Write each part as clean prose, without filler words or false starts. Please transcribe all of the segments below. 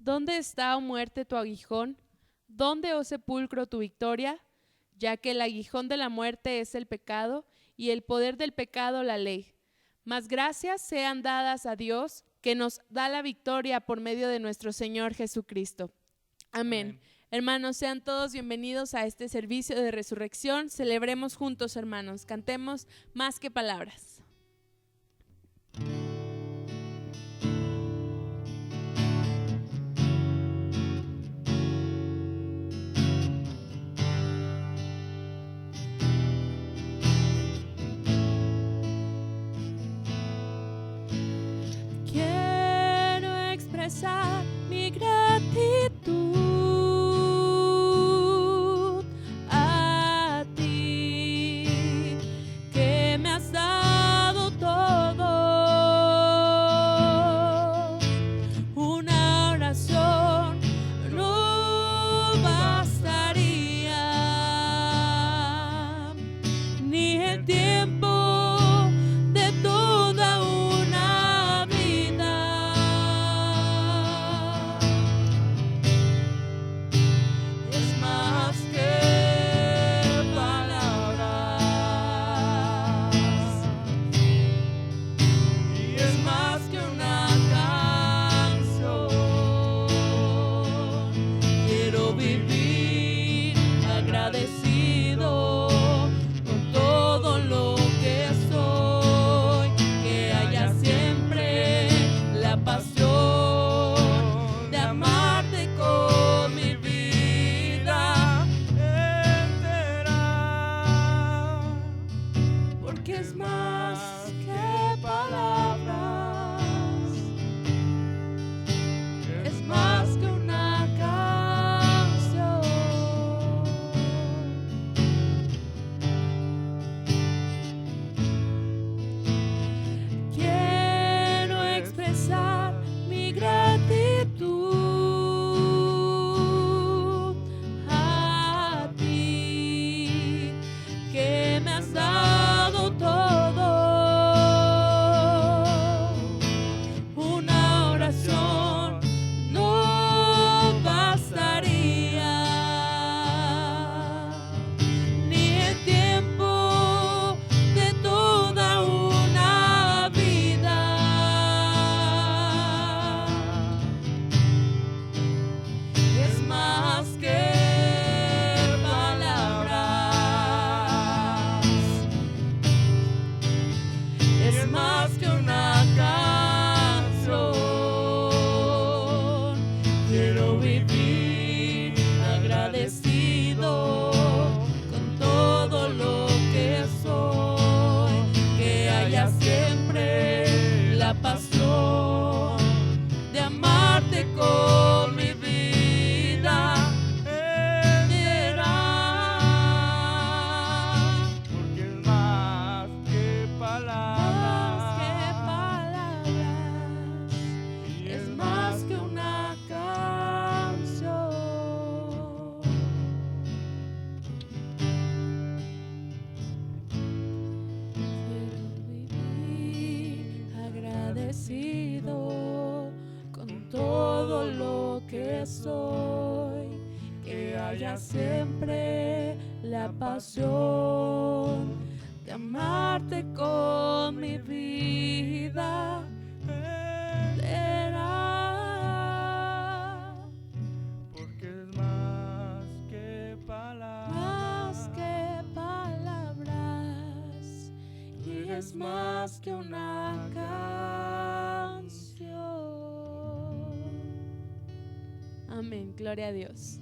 ¿Dónde está, oh muerte, tu aguijón? ¿Dónde, oh sepulcro, tu victoria? Ya que el aguijón de la muerte es el pecado, y el poder del pecado la ley. Mas gracias sean dadas a Dios, que nos da la victoria por medio de nuestro Señor Jesucristo. Amén. Hermanos, sean todos bienvenidos a este servicio de resurrección. Celebremos juntos, hermanos. Cantemos más que palabras. Quiero expresar mi gratitud a ti, que me has dado todo. Una oración no bastaría, ni el tiempo de toda una vida. Es más que palabras, y es más que una canción. Quiero vivir agradecido con todo lo que soy, que haya siempre la pasión de amarte con mi vida entera, porque es más que palabras, es más que una canción. Quiero expresar mi gratitud a ti, que me has dado todo. Una oración no bastaría, ni el tiempo de toda una vida. Es más que palabras, es más que una canción. Quiero vivir agradecido con todo lo que soy, que haya siempre la pasión de amarte con mi vida entera, porque es más que palabras, es más que una canción. Quiero vivir agradecido con todo lo que soy, que haya siempre la pasión de amarte con mi vida entera, porque es más que palabras, y es más que una canción. Amén, gloria a Dios.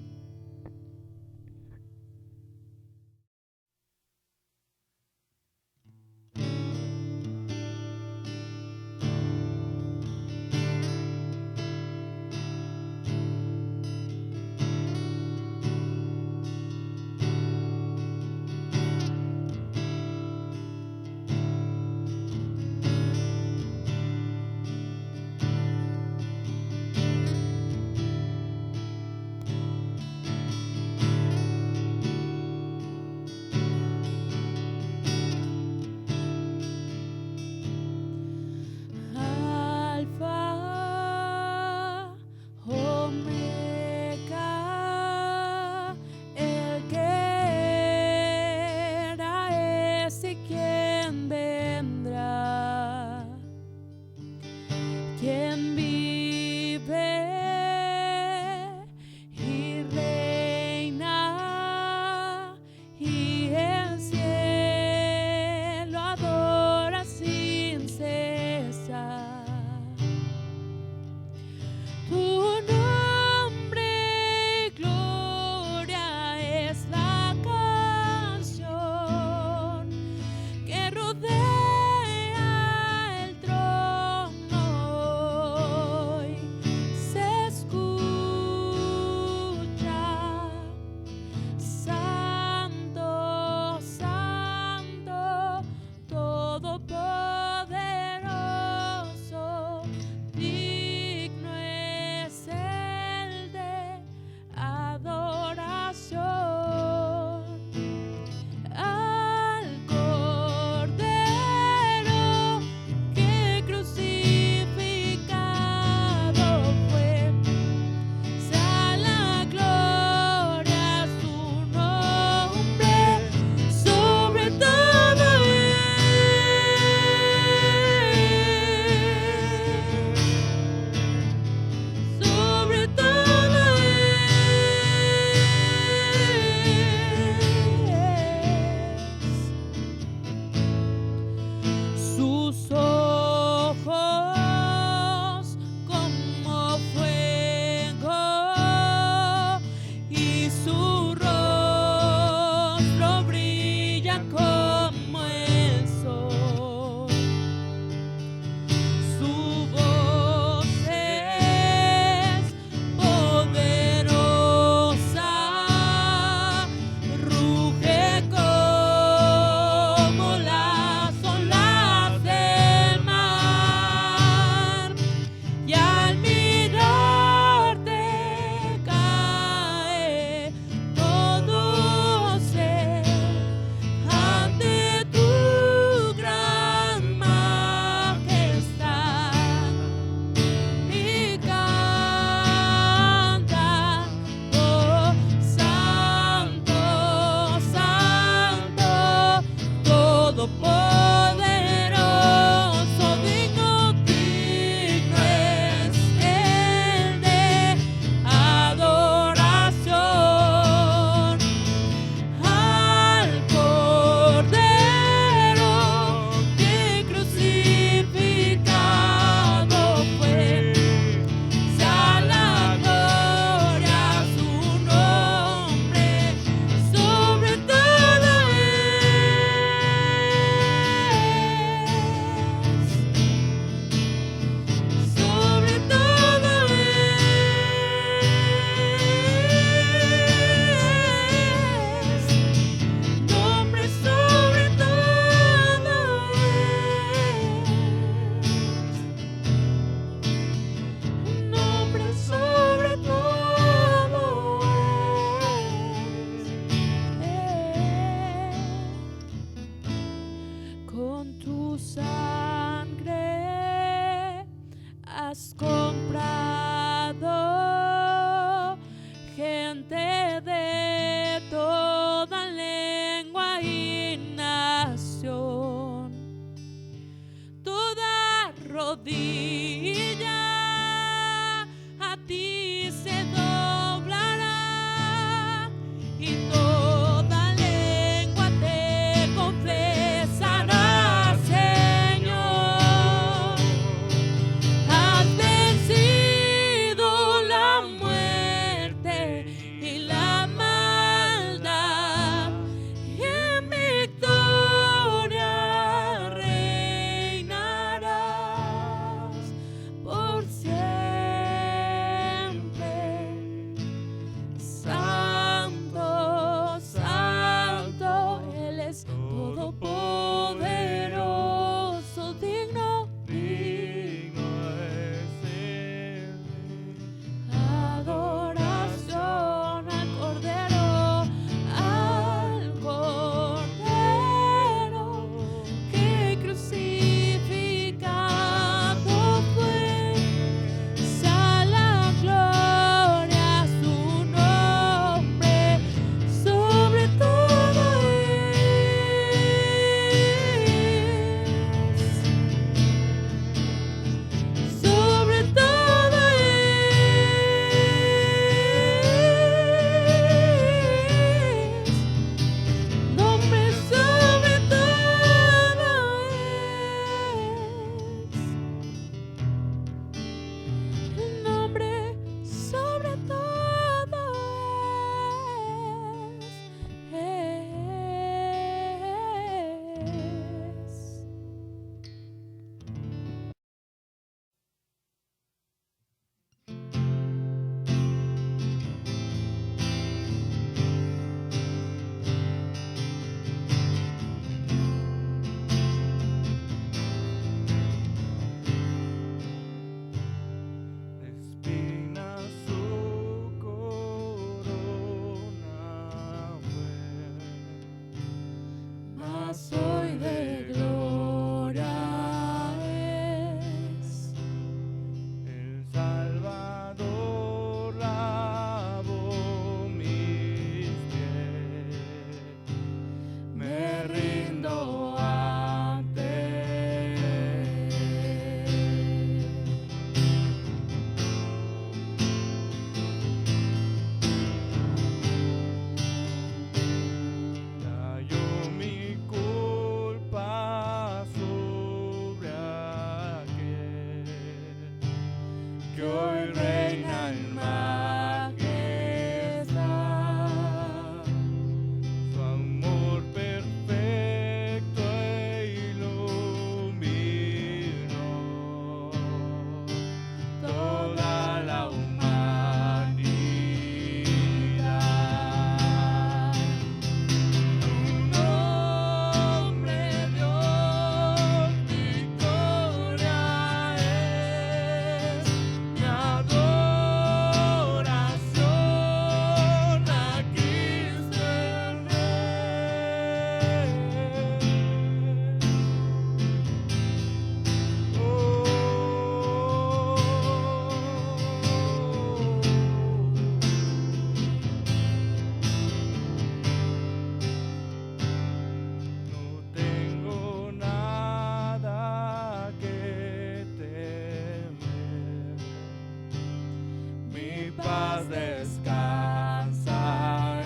paz descansa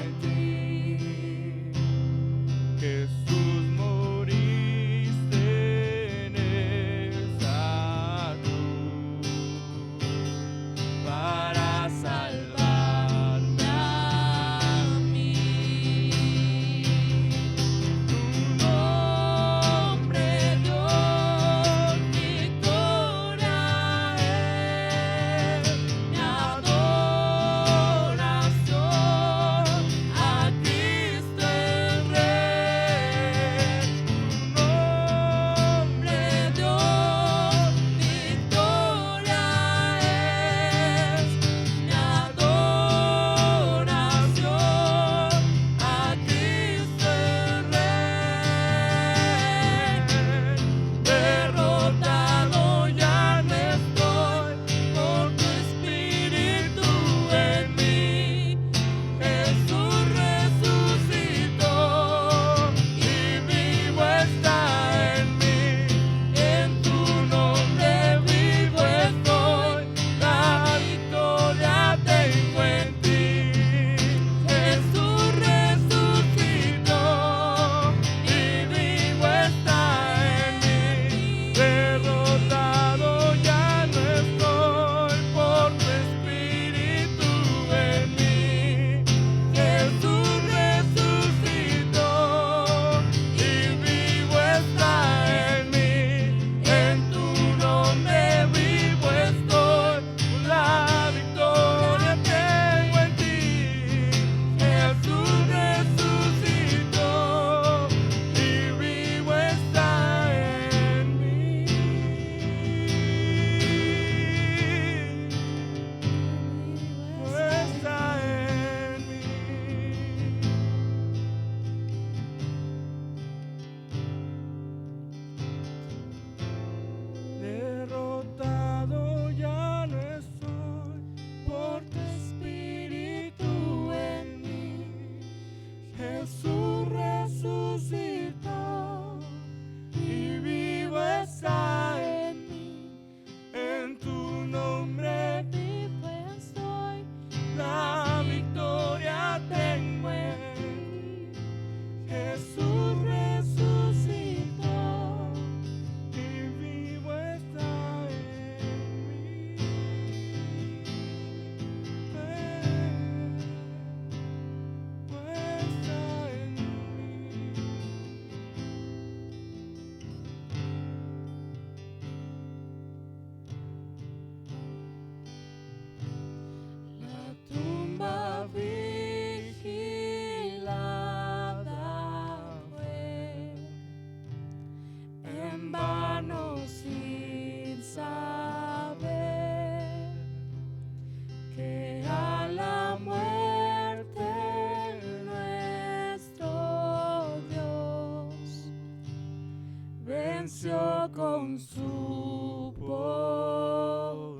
en ti. Jesús, moriste en esa cruz para salvarme a mí. Tu nombre, Dios, victoria es mi adoración a Cristo el Rey. Tu nombre, Dios, victoria es mi adoración a Cristo el Rey. Derrotado ya no estoy por tu Espíritu en mí. Jesús resucitó y vivo está en mí. En tu nombre vivo estoy, la victoria tengo en ti. Jesús resucitó y vivo está en mí. Derrotado ya no estoy por tu Espíritu en mí. Jesús resucitó y vivo está en mí. En tu nombre vivo estoy, la victoria tengo en ti. Jesús resucitó y vivo está en mí. Está en mí. Derrotado ya no estoy por tu Espíritu en mí. Jesús resucitó y vivo está en mí. En tu nombre vivo estoy, la victoria tengo en ti. Jesús resucitó y vivo está en mí. Está en mí. La tumba vigilada fue, en vano sin saber que a la muerte nuestro Dios venció con su poder.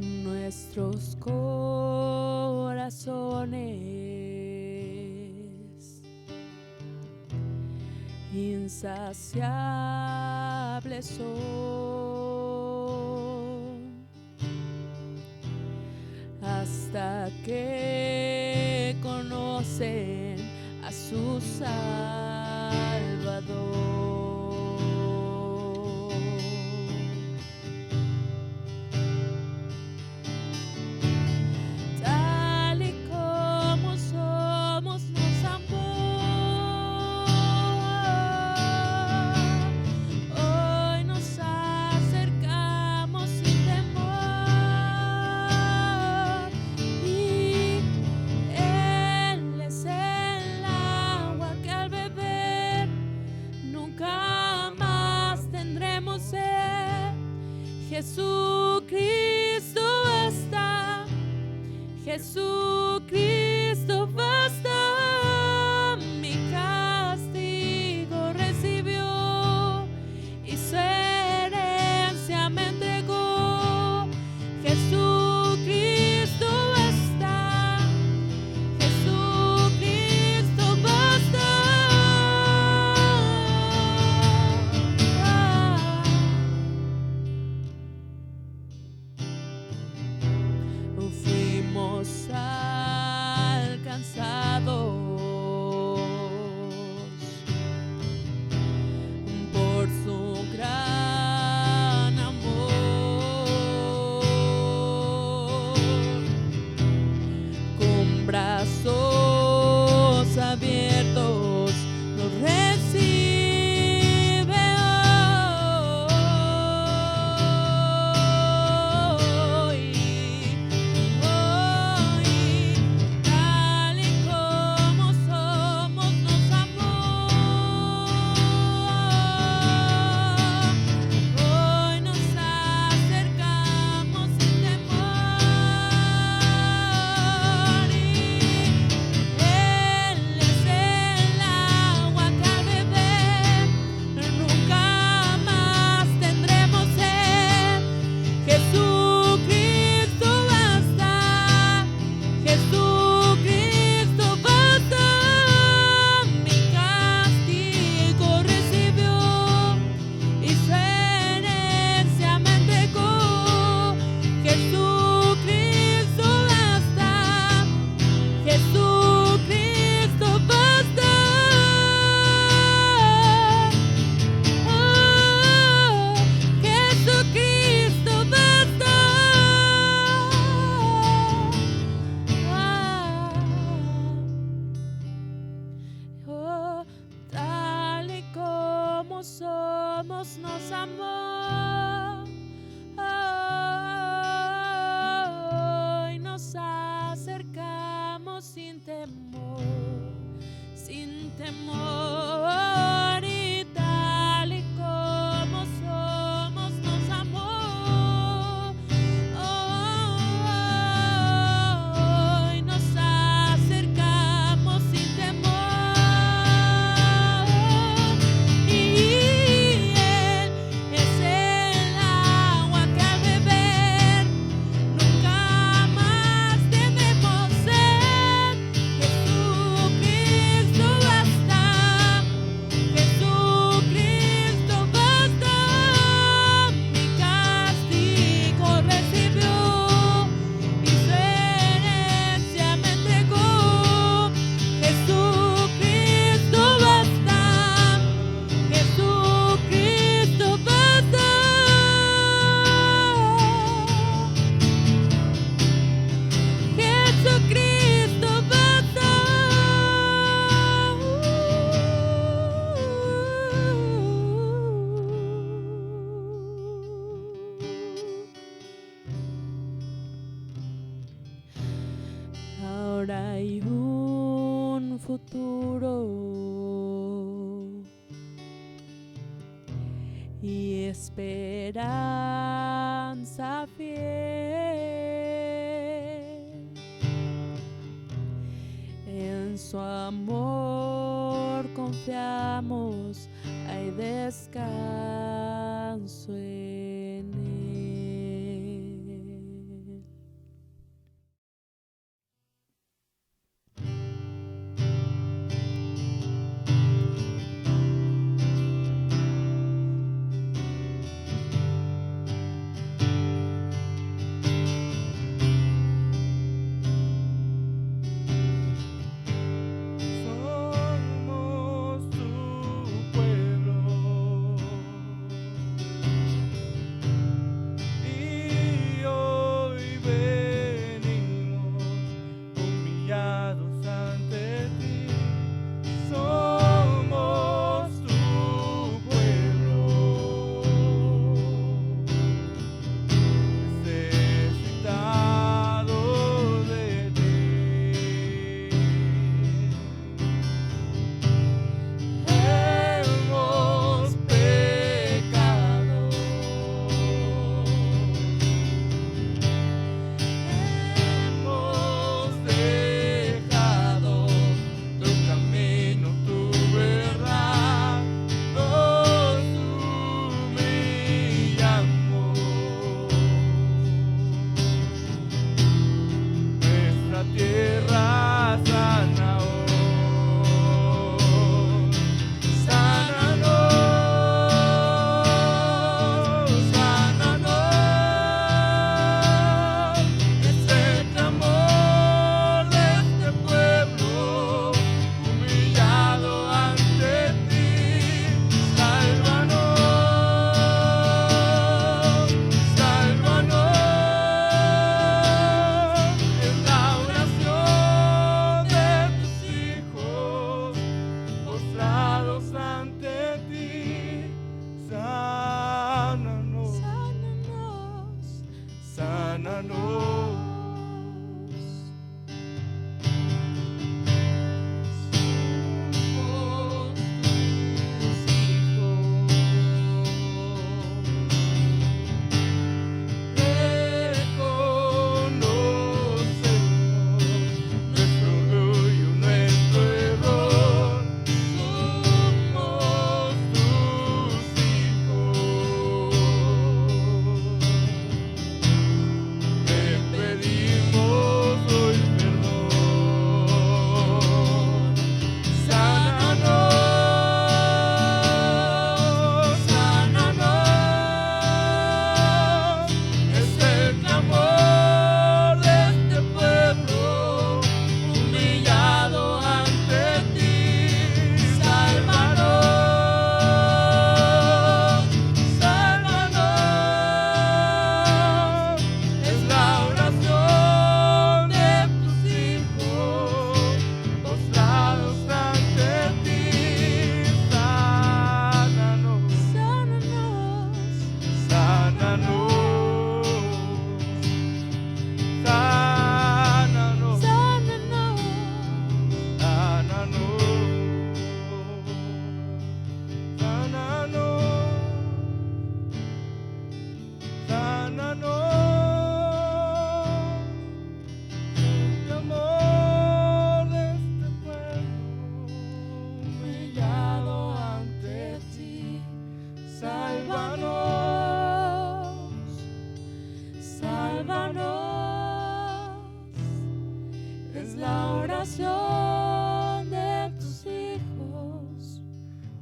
Nuestros corazones insaciables son hasta que conocen a su Salvador. Tal y como somos nos amó, hoy nos acercamos sin temor y Él es el agua que al beber nunca Jesucristo basta, mi castigo recibió y su herencia me entregó. Jesucristo basta, Jesucristo basta. Fuimos alcanzados por su gran amor, con brazos abiertos nos recibe hoy. Tal y como somos nos amó. Hoy nos acercamos sin temor y Él es el agua que al beber nunca más tendremos sed. Jesucristo basta, Jesucristo basta, mi castigo recibió y su herencia me entregó. Jesucristo basta, Jesucristo basta. Oh, Jesucristo basta. Oh, tal y como somos nos amó. Hoy nos acercamos sin temor y tal y como somos nos amó. Hoy nos acercamos sin temor y Él es el agua que al beber nunca más tendremos sed. Jesucristo basta, Jesucristo basta, mi castigo recibió y su herencia me entregó. Jesucristo basta, Jesucristo basta. Jesucristo basta. Ahora hay un futuro y esperanza fiel. En su amor confiamos, hay descanso en él. Somos tu pueblo. tierra sana hoy.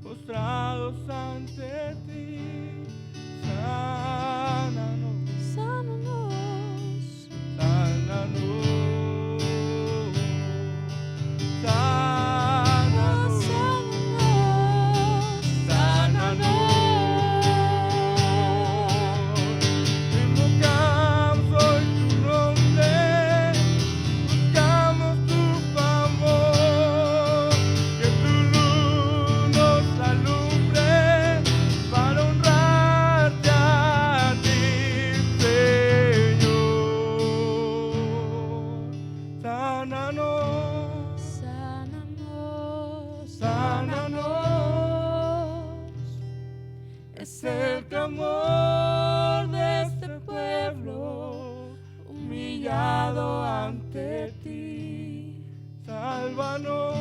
Postrados ante ti, sánanos, sánanos, sánanos, sánanos, sánanos, sánanos. Invocamos hoy tu nombre, buscamos tu favor, que tu luz nos alumbre para honrarte a ti, Señor. Sánanos, Sánanos, sánanos. Es el clamor de este pueblo humillado ante ti. Sálvanos,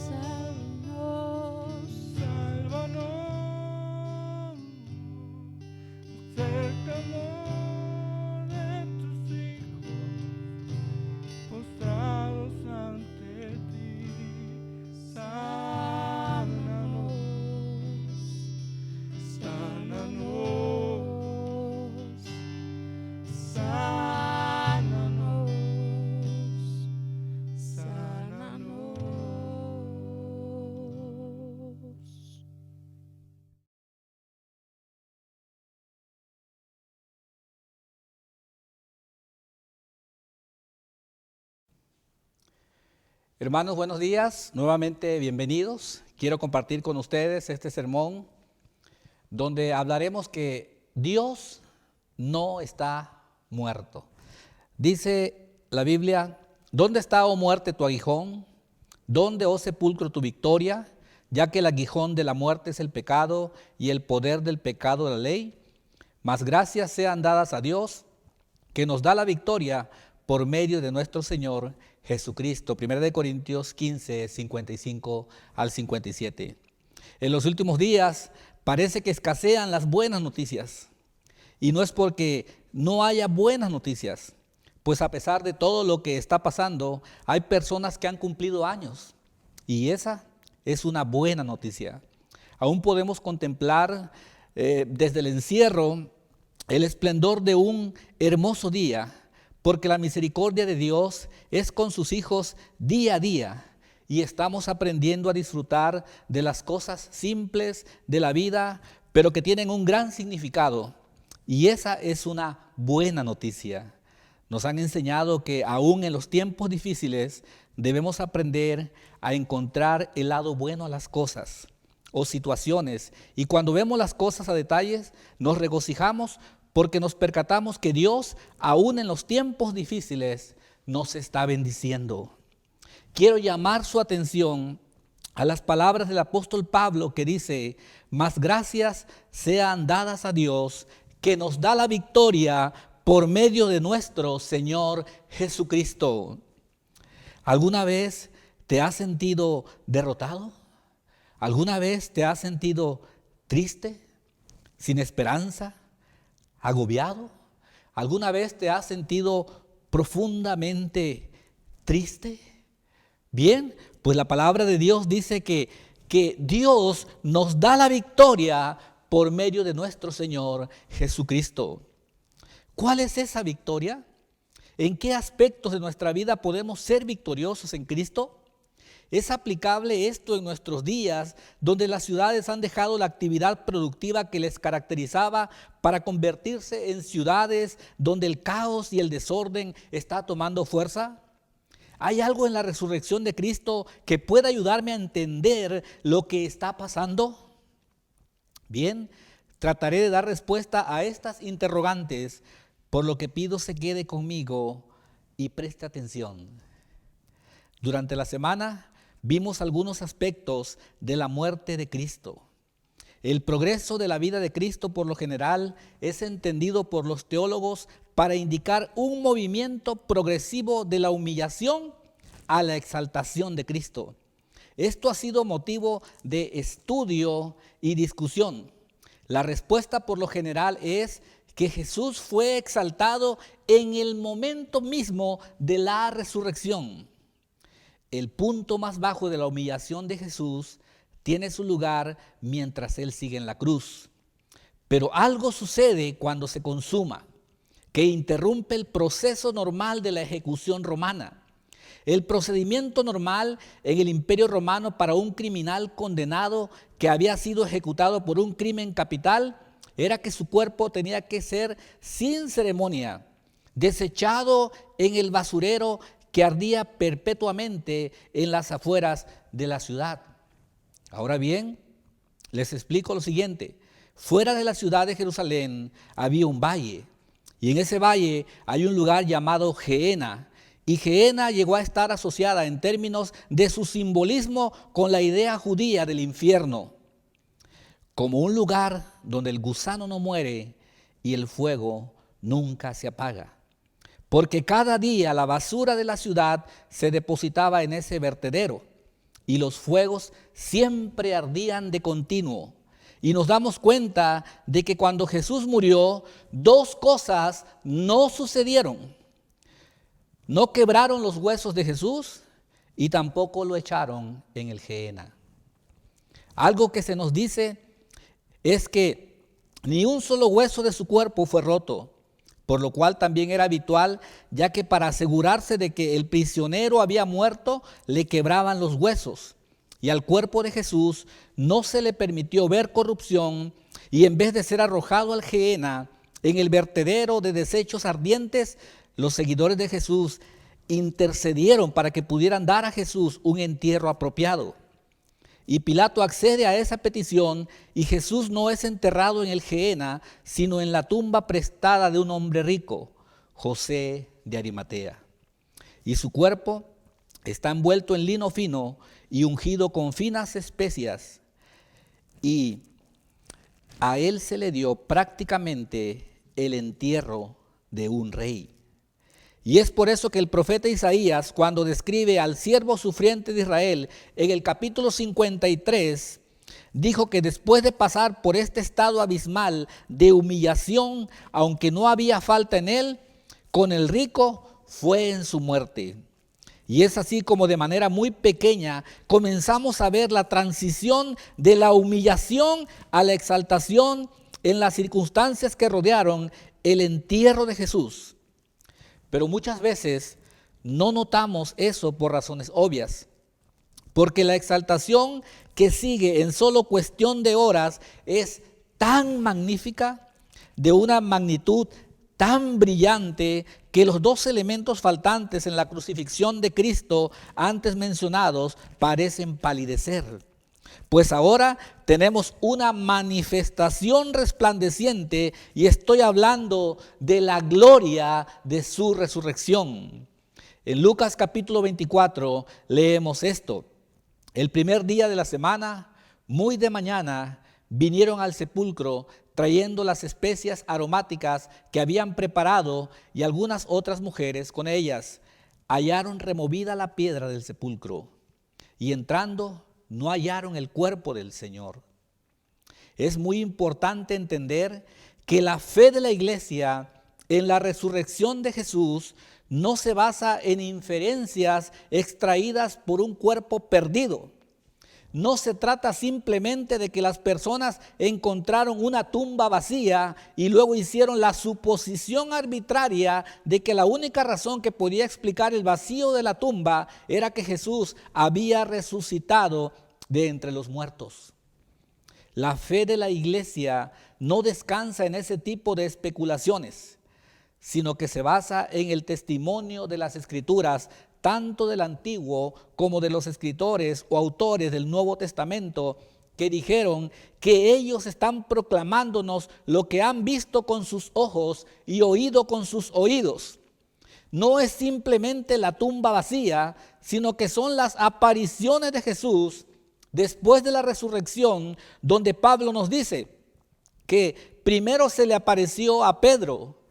sánanos, sálvanos. Es el clamor de tus hijos postrados ante ti. Sánanos, sánanos, sánanos, sánanos. Hermanos, buenos días, nuevamente bienvenidos. Quiero compartir con ustedes este sermón donde hablaremos que Dios no está muerto. Dice la Biblia: ¿dónde está, oh muerte, tu aguijón? ¿Dónde, oh sepulcro, tu victoria? Ya que el aguijón de la muerte es el pecado y el poder del pecado la ley. Mas gracias sean dadas a Dios, que nos da la victoria por medio de nuestro Señor Jesucristo. 1 Corintios 15, 55 al 57. En los últimos días parece que escasean las buenas noticias. Y no es porque no haya buenas noticias, pues a pesar de todo lo que está pasando, hay personas que han cumplido años y esa es una buena noticia. Aún podemos contemplar desde el encierro el esplendor de un hermoso día, porque la misericordia de Dios es con sus hijos día a día y estamos aprendiendo a disfrutar de las cosas simples de la vida, pero que tienen un gran significado. Y esa es una buena noticia. Nos han enseñado que aún en los tiempos difíciles debemos aprender a encontrar el lado bueno a las cosas o situaciones. Y cuando vemos las cosas a detalles, nos regocijamos porque nos percatamos que Dios, aún en los tiempos difíciles, nos está bendiciendo. Quiero llamar su atención a las palabras del apóstol Pablo que dice: mas gracias sean dadas a Dios, que nos da la victoria por medio de nuestro Señor Jesucristo. ¿Alguna vez te has sentido derrotado? ¿Alguna vez te has sentido triste, sin esperanza, agobiado? ¿Alguna vez te has sentido profundamente triste? Bien, pues la palabra de Dios dice que Dios nos da la victoria por medio de nuestro Señor Jesucristo. ¿Cuál es esa victoria? ¿En qué aspectos de nuestra vida podemos ser victoriosos en Cristo? ¿Es aplicable esto en nuestros días, donde las ciudades han dejado la actividad productiva que les caracterizaba para convertirse en ciudades donde el caos y el desorden está tomando fuerza? ¿Hay algo en la resurrección de Cristo que pueda ayudarme a entender lo que está pasando? Bien, trataré de dar respuesta a estas interrogantes, por lo que pido se quede conmigo y preste atención. Durante la semana vimos algunos aspectos de la muerte de Cristo. El progreso de la vida de Cristo por lo general es entendido por los teólogos para indicar un movimiento progresivo de la humillación a la exaltación de Cristo. Esto ha sido motivo de estudio y discusión. La respuesta por lo general es que Jesús fue exaltado en el momento mismo de la resurrección. El punto más bajo de la humillación de Jesús tiene su lugar mientras Él sigue en la cruz. Pero algo sucede cuando se consuma, que interrumpe el proceso normal de la ejecución romana. El procedimiento normal en el Imperio Romano para un criminal condenado que había sido ejecutado por un crimen capital era que su cuerpo tenía que ser sin ceremonia, desechado en el basurero que ardía perpetuamente en las afueras de la ciudad. Ahora bien, les explico lo siguiente. Fuera de la ciudad de Jerusalén había un valle, y en ese valle hay un lugar llamado Gehenna, y Gehenna llegó a estar asociada en términos de su simbolismo con la idea judía del infierno, como un lugar donde el gusano no muere y el fuego nunca se apaga. Porque cada día la basura de la ciudad se depositaba en ese vertedero y los fuegos siempre ardían de continuo. Y nos damos cuenta de que cuando Jesús murió, dos cosas no sucedieron. No quebraron los huesos de Jesús y tampoco lo echaron en el Gehenna. Algo que se nos dice es que ni un solo hueso de su cuerpo fue roto, por lo cual también era habitual, ya que para asegurarse de que el prisionero había muerto, le quebraban los huesos. Y al cuerpo de Jesús no se le permitió ver corrupción, y en vez de ser arrojado al Gehenna, en el vertedero de desechos ardientes, los seguidores de Jesús intercedieron para que pudieran dar a Jesús un entierro apropiado. Y Pilato accede a esa petición y Jesús no es enterrado en el Gehenna, sino en la tumba prestada de un hombre rico, José de Arimatea. Y su cuerpo está envuelto en lino fino y ungido con finas especias. Y a él se le dio prácticamente el entierro de un rey. Y es por eso que el profeta Isaías, cuando describe al siervo sufriente de Israel, en el capítulo 53, dijo que después de pasar por este estado abismal de humillación, aunque no había falta en él, con el rico fue en su muerte. Y es así como de manera muy pequeña comenzamos a ver la transición de la humillación a la exaltación en las circunstancias que rodearon el entierro de Jesús. Pero muchas veces no notamos eso por razones obvias, porque la exaltación que sigue en solo cuestión de horas es tan magnífica, de una magnitud tan brillante, que los dos elementos faltantes en la crucifixión de Cristo antes mencionados parecen palidecer. Pues ahora tenemos una manifestación resplandeciente y estoy hablando de la gloria de su resurrección. En Lucas capítulo 24 leemos esto. El primer día de la semana, muy de mañana, vinieron al sepulcro trayendo las especias aromáticas que habían preparado y algunas otras mujeres con ellas. Hallaron removida la piedra del sepulcro y entrando no hallaron el cuerpo del Señor. Es muy importante entender que la fe de la iglesia en la resurrección de Jesús no se basa en inferencias extraídas por un cuerpo perdido. No se trata simplemente de que las personas encontraron una tumba vacía y luego hicieron la suposición arbitraria de que la única razón que podía explicar el vacío de la tumba era que Jesús había resucitado de entre los muertos. La fe de la iglesia no descansa en ese tipo de especulaciones, sino que se basa en el testimonio de las Escrituras, tanto del Antiguo como de los escritores o autores del Nuevo Testamento, que dijeron que ellos están proclamándonos lo que han visto con sus ojos y oído con sus oídos. No es simplemente la tumba vacía, sino que son las apariciones de Jesús después de la resurrección, donde Pablo nos dice que primero se le apareció a Pedro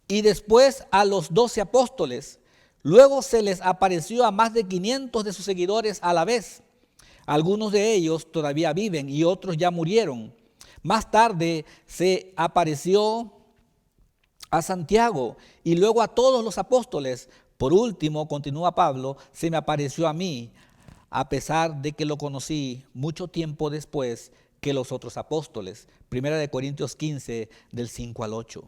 y después a los 12 apóstoles. Luego se les apareció a más de 500 de sus seguidores a la vez. Algunos de ellos todavía viven y otros ya murieron. Más tarde se apareció a Santiago y luego a todos los apóstoles. Por último, continúa Pablo, se me apareció a mí, a pesar de que lo conocí mucho tiempo después que los otros apóstoles. Primera de Corintios 15, del 5 al 8.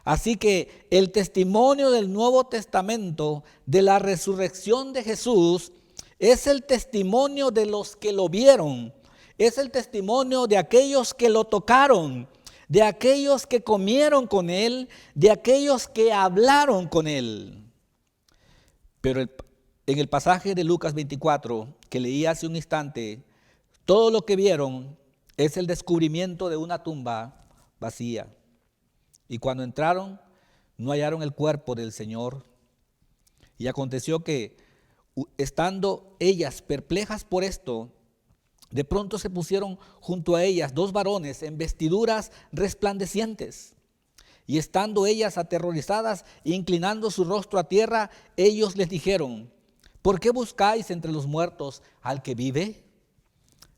Así que el testimonio del Nuevo Testamento de la resurrección de Jesús es el testimonio de los que lo vieron, es el testimonio de aquellos que lo tocaron, de aquellos que comieron con él, de aquellos que hablaron con él. Pero en el pasaje de Lucas 24 que leí hace un instante, todo lo que vieron es el descubrimiento de una tumba vacía. Y cuando entraron, no hallaron el cuerpo del Señor. Y aconteció que, estando ellas perplejas por esto, de pronto se pusieron junto a ellas 2 varones en vestiduras resplandecientes. Y estando ellas aterrorizadas, inclinando su rostro a tierra, ellos les dijeron: ¿por qué buscáis entre los muertos al que vive?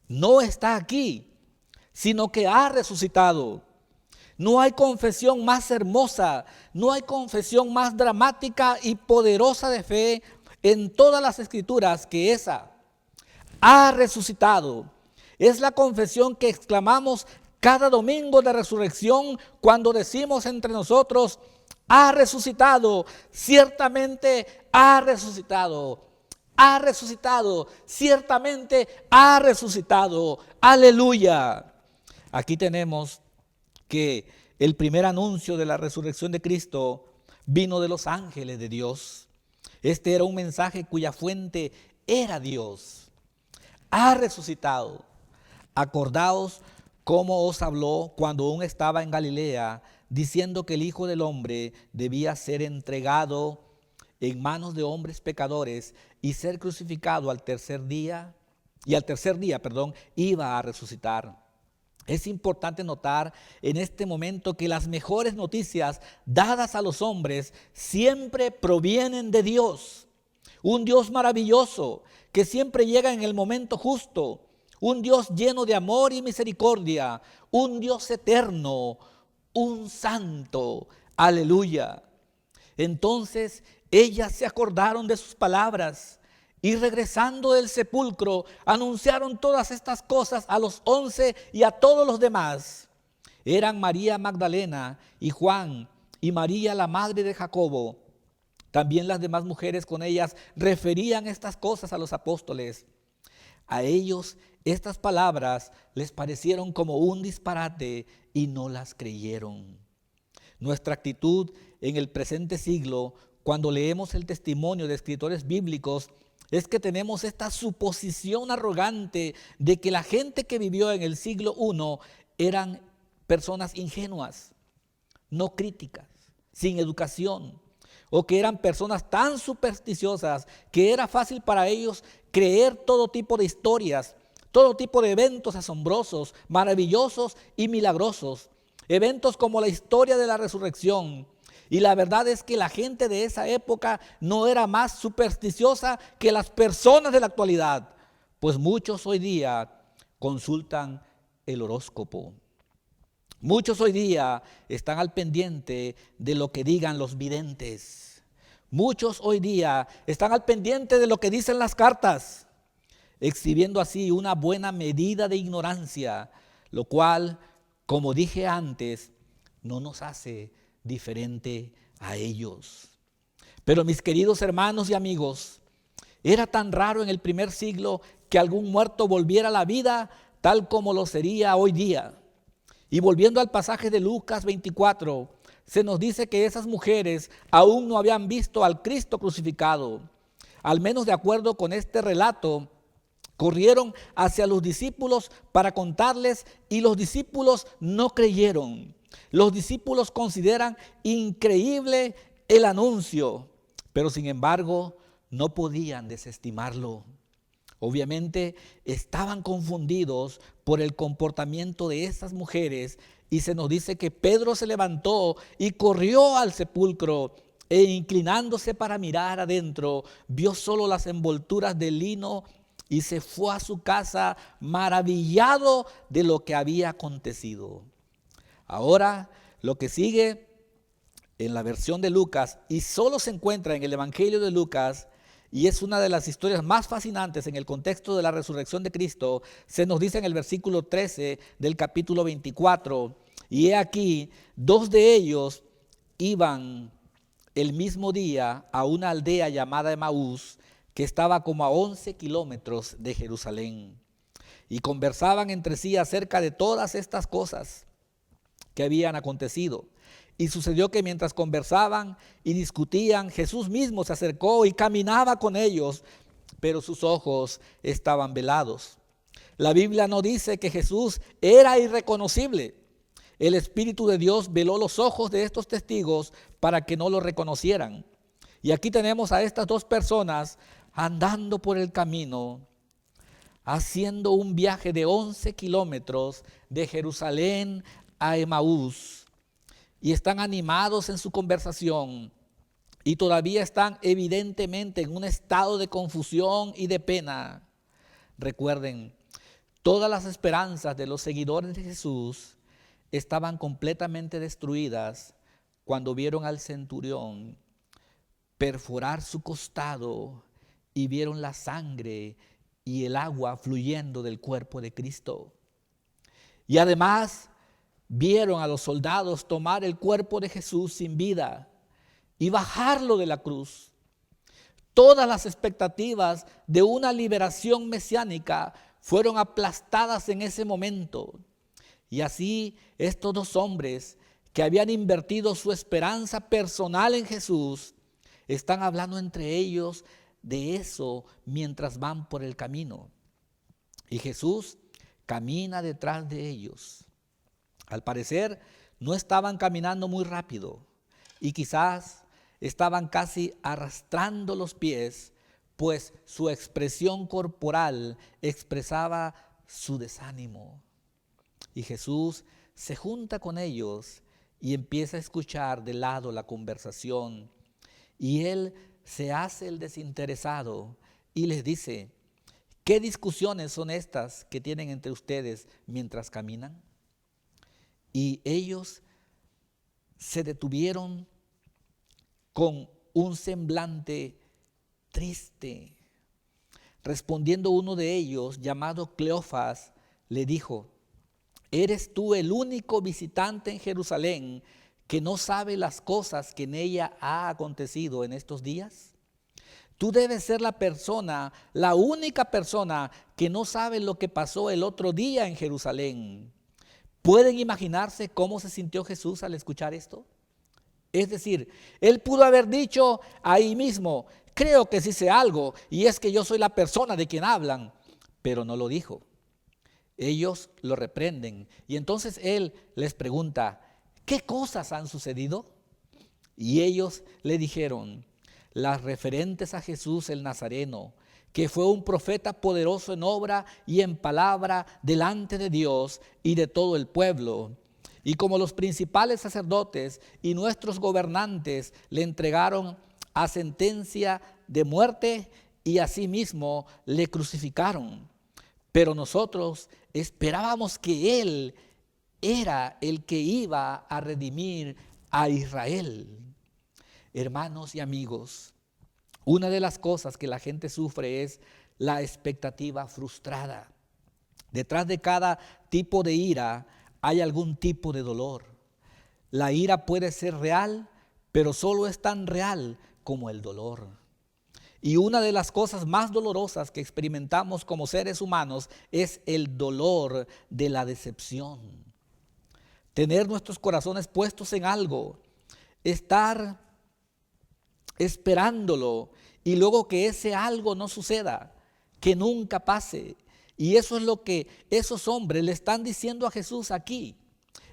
No está aquí, sino que ha resucitado. No hay confesión más hermosa, no hay confesión más dramática y poderosa de fe en todas las Escrituras que esa. Ha resucitado. Es la confesión que exclamamos cada domingo de resurrección cuando decimos entre nosotros: ha resucitado, ciertamente ha resucitado. Ha resucitado, ciertamente ha resucitado. Aleluya. Aquí tenemos que el primer anuncio de la resurrección de Cristo vino de los ángeles de Dios. Este era un mensaje cuya fuente era Dios. Ha resucitado. Acordaos cómo os habló cuando aún estaba en Galilea, diciendo que el Hijo del Hombre debía ser entregado en manos de hombres pecadores y ser crucificado al tercer día, iba a resucitar. Es importante notar en este momento que las mejores noticias dadas a los hombres siempre provienen de Dios. Un Dios maravilloso que siempre llega en el momento justo. Un Dios lleno de amor y misericordia. Un Dios eterno. Un santo. Aleluya. Entonces ellas se acordaron de sus palabras y regresando del sepulcro anunciaron todas estas cosas a los 11 y a todos los demás. Eran María Magdalena y Juan y María la madre de Jacobo. También las demás mujeres con ellas referían estas cosas a los apóstoles. A ellos estas palabras les parecieron como un disparate y no las creyeron. Nuestra actitud en el presente siglo, cuando leemos el testimonio de escritores bíblicos, es que tenemos esta suposición arrogante de que la gente que vivió en el siglo I eran personas ingenuas, no críticas, sin educación, o que eran personas tan supersticiosas que era fácil para ellos creer todo tipo de historias, todo tipo de eventos asombrosos, maravillosos y milagrosos. Eventos como la historia de la resurrección. Y la verdad es que la gente de esa época no era más supersticiosa que las personas de la actualidad, pues muchos hoy día consultan el horóscopo. Muchos hoy día están al pendiente de lo que digan los videntes. Muchos hoy día están al pendiente de lo que dicen las cartas, exhibiendo así una buena medida de ignorancia, lo cual, como dije antes, no nos hace diferente a ellos. Pero mis queridos hermanos y amigos, era tan raro en el primer siglo que algún muerto volviera a la vida tal como lo sería hoy día. Y volviendo al pasaje de Lucas 24, se nos dice que esas mujeres aún no habían visto al Cristo crucificado. Al menos de acuerdo con este relato, corrieron hacia los discípulos para contarles y los discípulos no creyeron. Los discípulos consideran increíble el anuncio, pero sin embargo no podían desestimarlo. Obviamente estaban confundidos por el comportamiento de esas mujeres y se nos dice que Pedro se levantó y corrió al sepulcro e inclinándose para mirar adentro, vio solo las envolturas de lino y se fue a su casa maravillado de lo que había acontecido. Ahora, lo que sigue en la versión de Lucas y solo se encuentra en el Evangelio de Lucas y es una de las historias más fascinantes en el contexto de la resurrección de Cristo, se nos dice en el versículo 13 del capítulo 24, y he aquí, 2 de ellos iban el mismo día a una aldea llamada Emaús, que estaba como a 11 kilómetros de Jerusalén, y conversaban entre sí acerca de todas estas cosas que habían acontecido. Y sucedió que mientras conversaban y discutían, Jesús mismo se acercó y caminaba con ellos, pero sus ojos estaban velados. La Biblia no dice que Jesús era irreconocible. El Espíritu de Dios veló los ojos de estos testigos para que no lo reconocieran. Y aquí tenemos a estas 2 personas andando por el camino, haciendo un viaje de 11 kilómetros de Jerusalén a Emaús. Y están animados en su conversación y todavía están evidentemente en un estado de confusión y de pena. Recuerden, todas las esperanzas de los seguidores de Jesús estaban completamente destruidas cuando vieron al centurión perforar su costado y vieron la sangre y el agua fluyendo del cuerpo de Cristo. Y además vieron a los soldados tomar el cuerpo de Jesús sin vida y bajarlo de la cruz. Todas las expectativas de una liberación mesiánica fueron aplastadas en ese momento. Y así estos 2 hombres que habían invertido su esperanza personal en Jesús, están hablando entre ellos de eso mientras van por el camino. Y Jesús camina detrás de ellos. Al parecer no estaban caminando muy rápido y quizás estaban casi arrastrando los pies, pues su expresión corporal expresaba su desánimo. Y Jesús se junta con ellos y empieza a escuchar de lado la conversación. Y él se hace el desinteresado y les dice: ¿qué discusiones son estas que tienen entre ustedes mientras caminan? Y ellos se detuvieron con un semblante triste. Respondiendo uno de ellos, llamado Cleofas, le dijo: ¿eres tú el único visitante en Jerusalén que no sabe las cosas que en ella ha acontecido en estos días? Tú debes ser la única persona que no sabe lo que pasó el otro día en Jerusalén. ¿Pueden imaginarse cómo se sintió Jesús al escuchar esto? Es decir, él pudo haber dicho ahí mismo: creo que sí sé algo, y es que yo soy la persona de quien hablan, pero no lo dijo. Ellos lo reprenden y entonces él les pregunta: ¿qué cosas han sucedido? Y ellos le dijeron las referentes a Jesús el Nazareno, que fue un profeta poderoso en obra y en palabra delante de Dios y de todo el pueblo. Y como los principales sacerdotes y nuestros gobernantes le entregaron a sentencia de muerte y asimismo le crucificaron. Pero nosotros esperábamos que Él era el que iba a redimir a Israel. Hermanos y amigos, una de las cosas que la gente sufre es la expectativa frustrada. Detrás de cada tipo de ira hay algún tipo de dolor. La ira puede ser real, pero solo es tan real como el dolor. Y una de las cosas más dolorosas que experimentamos como seres humanos es el dolor de la decepción. Tener nuestros corazones puestos en algo, estar esperándolo y luego que ese algo no suceda, que nunca pase. Y eso es lo que esos hombres le están diciendo a Jesús aquí.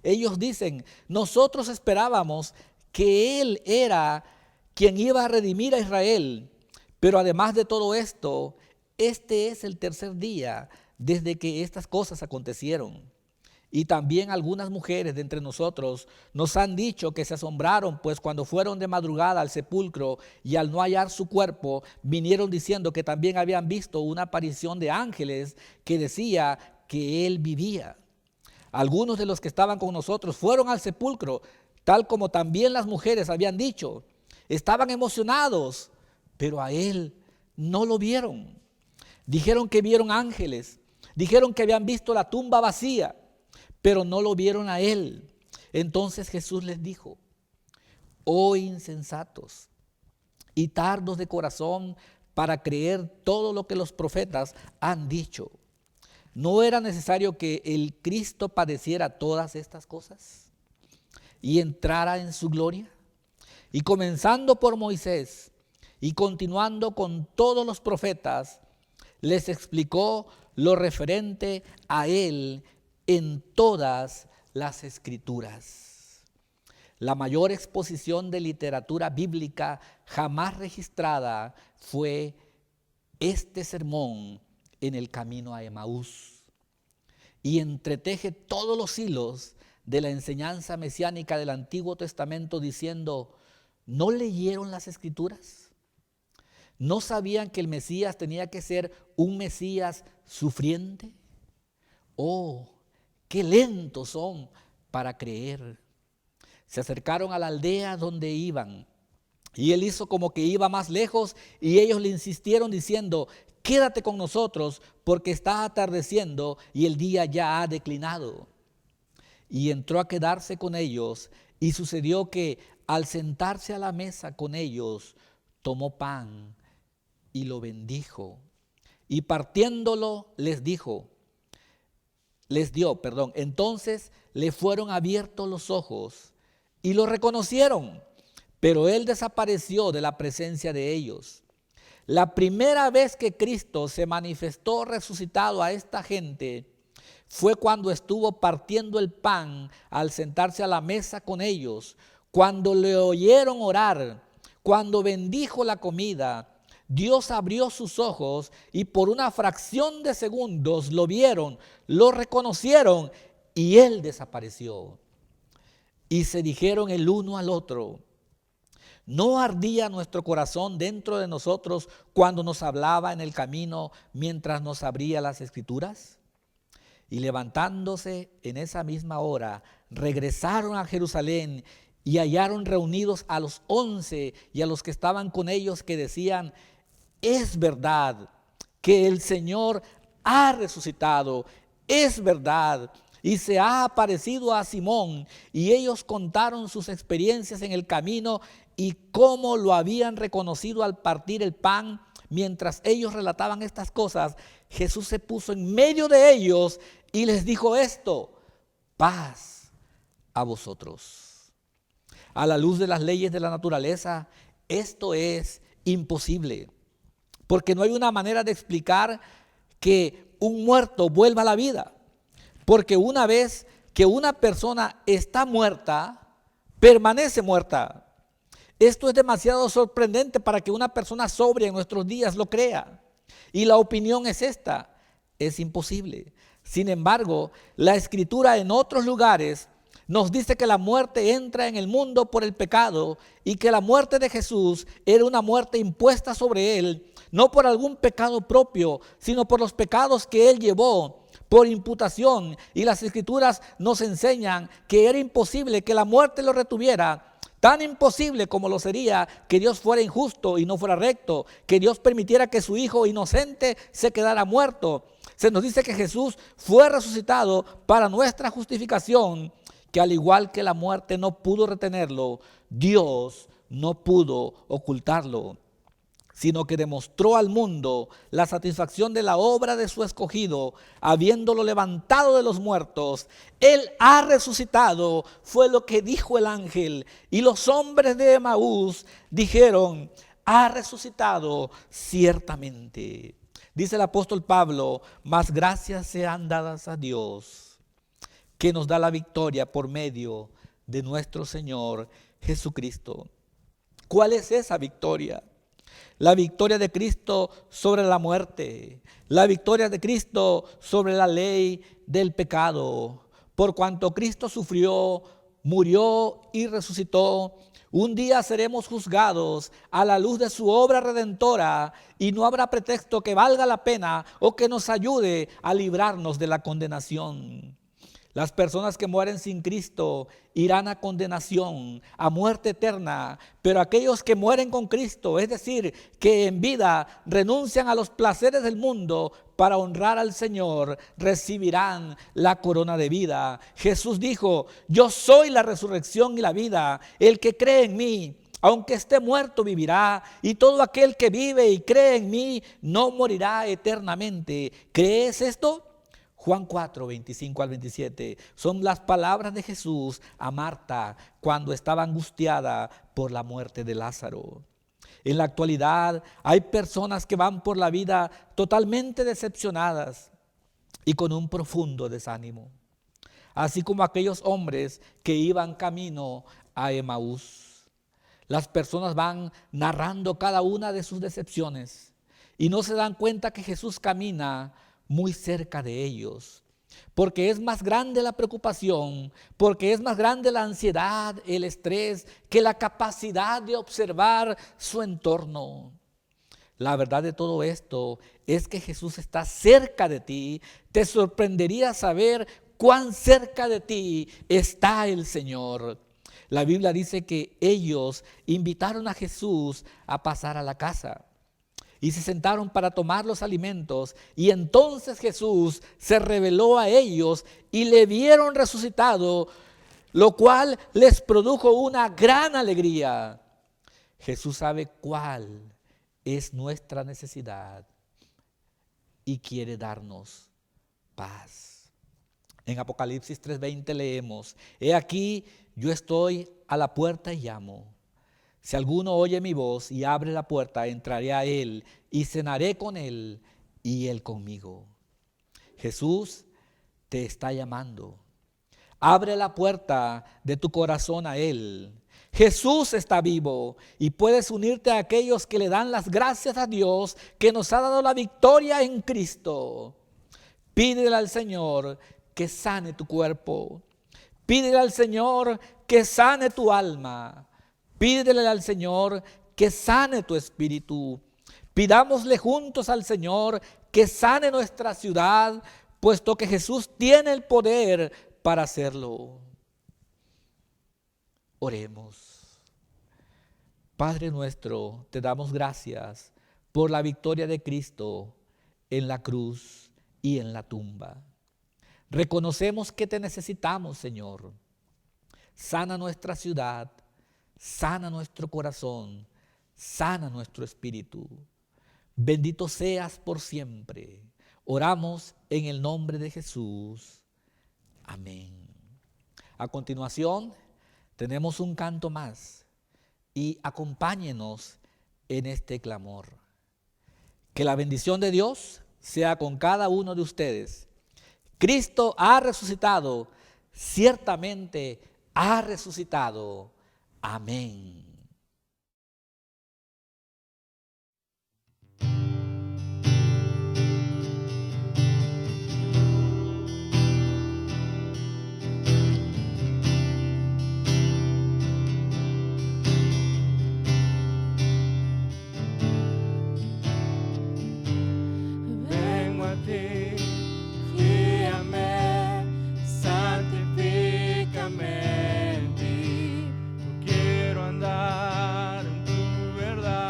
Ellos dicen: nosotros esperábamos que Él era quien iba a redimir a Israel, pero además de todo esto, este es el tercer día desde que estas cosas acontecieron. Y también algunas mujeres de entre nosotros nos han dicho que se asombraron, pues cuando fueron de madrugada al sepulcro y al no hallar su cuerpo, vinieron diciendo que también habían visto una aparición de ángeles que decía que Él vivía. Algunos de los que estaban con nosotros fueron al sepulcro, tal como también las mujeres habían dicho. Estaban emocionados, pero a Él no lo vieron. Dijeron que vieron ángeles, dijeron que habían visto la tumba vacía, pero no lo vieron a Él. Entonces Jesús les dijo: oh insensatos y tardos de corazón para creer todo lo que los profetas han dicho. ¿No era necesario que el Cristo padeciera todas estas cosas y entrara en su gloria? Y comenzando por Moisés y continuando con todos los profetas, les explicó lo referente a Él en todas las Escrituras. La mayor exposición de literatura bíblica jamás registrada fue este sermón en el camino a Emaús, y entreteje todos los hilos de la enseñanza mesiánica del Antiguo Testamento diciendo: ¿no leyeron las Escrituras? ¿No sabían que el Mesías tenía que ser un Mesías sufriente? ¡Oh, qué lentos son para creer! Se acercaron a la aldea donde iban, y Él hizo como que iba más lejos, y ellos le insistieron diciendo: quédate con nosotros, porque está atardeciendo y el día ya ha declinado. Y entró a quedarse con ellos, y sucedió que al sentarse a la mesa con ellos, tomó pan y lo bendijo, y partiéndolo les dio. Entonces le fueron abiertos los ojos y lo reconocieron, pero Él desapareció de la presencia de ellos. La primera vez que Cristo se manifestó resucitado a esta gente fue cuando estuvo partiendo el pan al sentarse a la mesa con ellos, cuando le oyeron orar, cuando bendijo la comida. Dios abrió sus ojos y por una fracción de segundos lo vieron, lo reconocieron y Él desapareció. Y se dijeron el uno al otro: ¿no ardía nuestro corazón dentro de nosotros cuando nos hablaba en el camino mientras nos abría las Escrituras? Y levantándose en esa misma hora, regresaron a Jerusalén y hallaron reunidos a los 11 y a los que estaban con ellos, que decían: es verdad que el Señor ha resucitado, es verdad, y se ha aparecido a Simón. Y ellos contaron sus experiencias en el camino y cómo lo habían reconocido al partir el pan. Mientras ellos relataban estas cosas, Jesús se puso en medio de ellos y les dijo esto: paz a vosotros. A la luz de las leyes de la naturaleza, esto es imposible, porque no hay una manera de explicar que un muerto vuelva a la vida. Porque una vez que una persona está muerta, permanece muerta. Esto es demasiado sorprendente para que una persona sobria en nuestros días lo crea. Y la opinión es esta: es imposible. Sin embargo, la Escritura en otros lugares nos dice que la muerte entra en el mundo por el pecado y que la muerte de Jesús era una muerte impuesta sobre él, no por algún pecado propio, sino por los pecados que él llevó por imputación. Y las Escrituras nos enseñan que era imposible que la muerte lo retuviera. Tan imposible como lo sería que Dios fuera injusto y no fuera recto, que Dios permitiera que su hijo inocente se quedara muerto. Se nos dice que Jesús fue resucitado para nuestra justificación, que al igual que la muerte no pudo retenerlo, Dios no pudo ocultarlo, sino que demostró al mundo la satisfacción de la obra de su escogido, habiéndolo levantado de los muertos. Él ha resucitado, fue lo que dijo el ángel. Y los hombres de Emaús dijeron: ha resucitado ciertamente. Dice el apóstol Pablo: mas gracias sean dadas a Dios, que nos da la victoria por medio de nuestro Señor Jesucristo. ¿Cuál es esa victoria? La victoria de Cristo sobre la muerte, la victoria de Cristo sobre la ley del pecado. Por cuanto Cristo sufrió, murió y resucitó, un día seremos juzgados a la luz de su obra redentora, y no habrá pretexto que valga la pena o que nos ayude a librarnos de la condenación. Las personas que mueren sin Cristo irán a condenación, a muerte eterna, pero aquellos que mueren con Cristo, es decir, que en vida renuncian a los placeres del mundo para honrar al Señor, recibirán la corona de vida. Jesús dijo: yo soy la resurrección y la vida. El que cree en mí, aunque esté muerto, vivirá, y todo aquel que vive y cree en mí no morirá eternamente. ¿Crees esto? Juan 4, 25 al 27, son las palabras de Jesús a Marta cuando estaba angustiada por la muerte de Lázaro. En la actualidad hay personas que van por la vida totalmente decepcionadas y con un profundo desánimo, así como aquellos hombres que iban camino a Emaús. Las personas van narrando cada una de sus decepciones y no se dan cuenta que Jesús camina muy cerca de ellos, porque es más grande la preocupación, porque es más grande la ansiedad, el estrés, que la capacidad de observar su entorno. La verdad de todo esto es que Jesús está cerca de ti. Te sorprendería saber cuán cerca de ti está el Señor. La Biblia dice que ellos invitaron a Jesús a pasar a la casa y se sentaron para tomar los alimentos, y entonces Jesús se reveló a ellos y le vieron resucitado, lo cual les produjo una gran alegría. Jesús sabe cuál es nuestra necesidad y quiere darnos paz. En Apocalipsis 3:20 leemos: he aquí, yo estoy a la puerta y llamo. Si alguno oye mi voz y abre la puerta, entraré a él y cenaré con él y él conmigo. Jesús te está llamando. Abre la puerta de tu corazón a él. Jesús está vivo y puedes unirte a aquellos que le dan las gracias a Dios que nos ha dado la victoria en Cristo. Pídele al Señor que sane tu cuerpo. Pídele al Señor que sane tu alma. Pídele al Señor que sane tu espíritu. Pidámosle juntos al Señor que sane nuestra ciudad, puesto que Jesús tiene el poder para hacerlo. Oremos. Padre nuestro, te damos gracias por la victoria de Cristo en la cruz y en la tumba. Reconocemos que te necesitamos, Señor. Sana nuestra ciudad, sana nuestro corazón, sana nuestro espíritu. Bendito seas por siempre. Oramos en el nombre de Jesús. Amén. A continuación, tenemos un canto más y acompáñenos en este clamor. Que la bendición de Dios sea con cada uno de ustedes. Cristo ha resucitado, ciertamente ha resucitado. Amén. Vengo a ti, guíame, santifícame en ti. Yo quiero andar en tu verdad.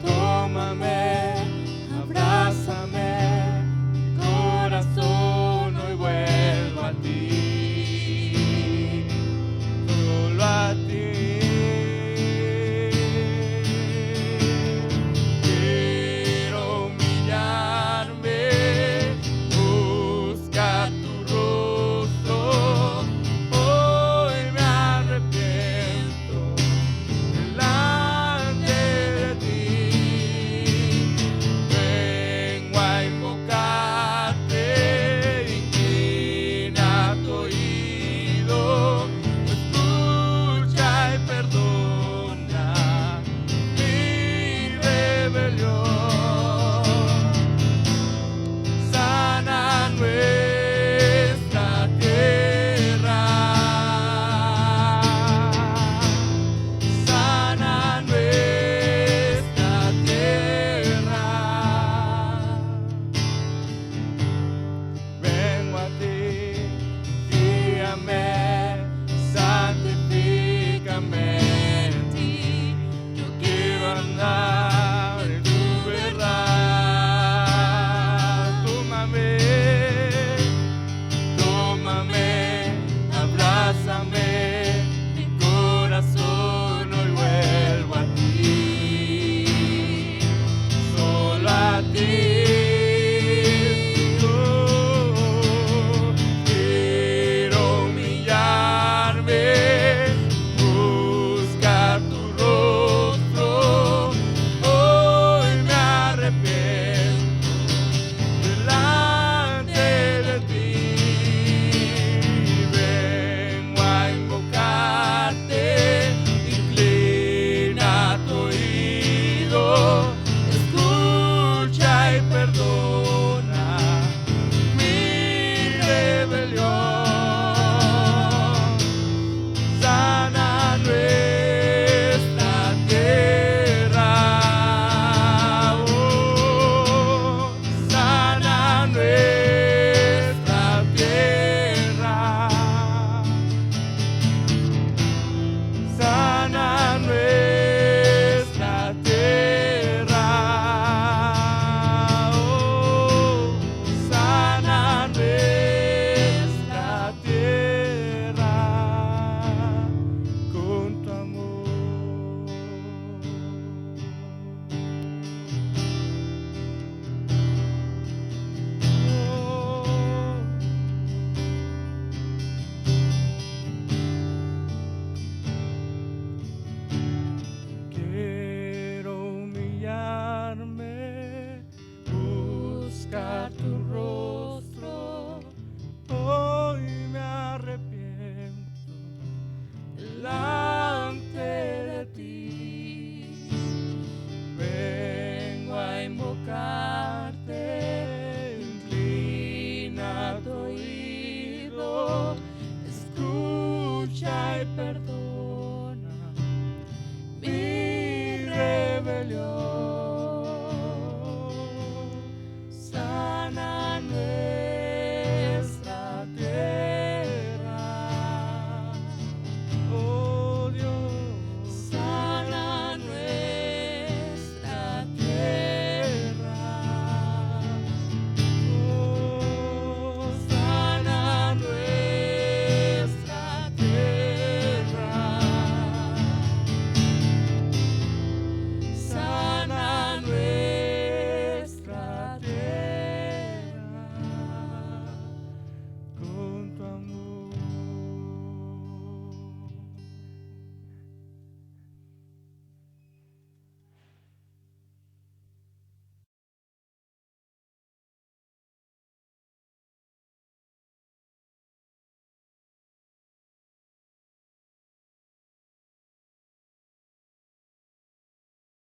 Tómame, abrázame, mi corazón hoy vuelvo a ti, solo a ti. Quiero humillarme, buscar tu rostro, hoy me arrepiento delante de ti. Vengo a invocarte, inclina tu oído, escucha y perdona mi rebelión. Sana nuestra tierra, sana nuestra tierra. Vengo a ti, guíame, santifícame en ti. Yo quiero andar en tu verdad. Tómame, tómame, abrázame, mi corazón hoy vuelvo a ti, solo a ti. Quiero humillarme, buscar tu rostro, hoy me arrepiento delante de ti. Vengo a invocarte, inclina tu oído, escucha y perdona mi rebelión. Sana nuestra tierra, oh, sana nuestra tierra, sana nuestra tierra, oh, sana nuestra tierra con tu amor. Quiero humillarme, buscar tu rostro, hoy me arrepiento delante de ti. Vengo a invocarte, inclina tu oído, escucha y perdona mi rebelión.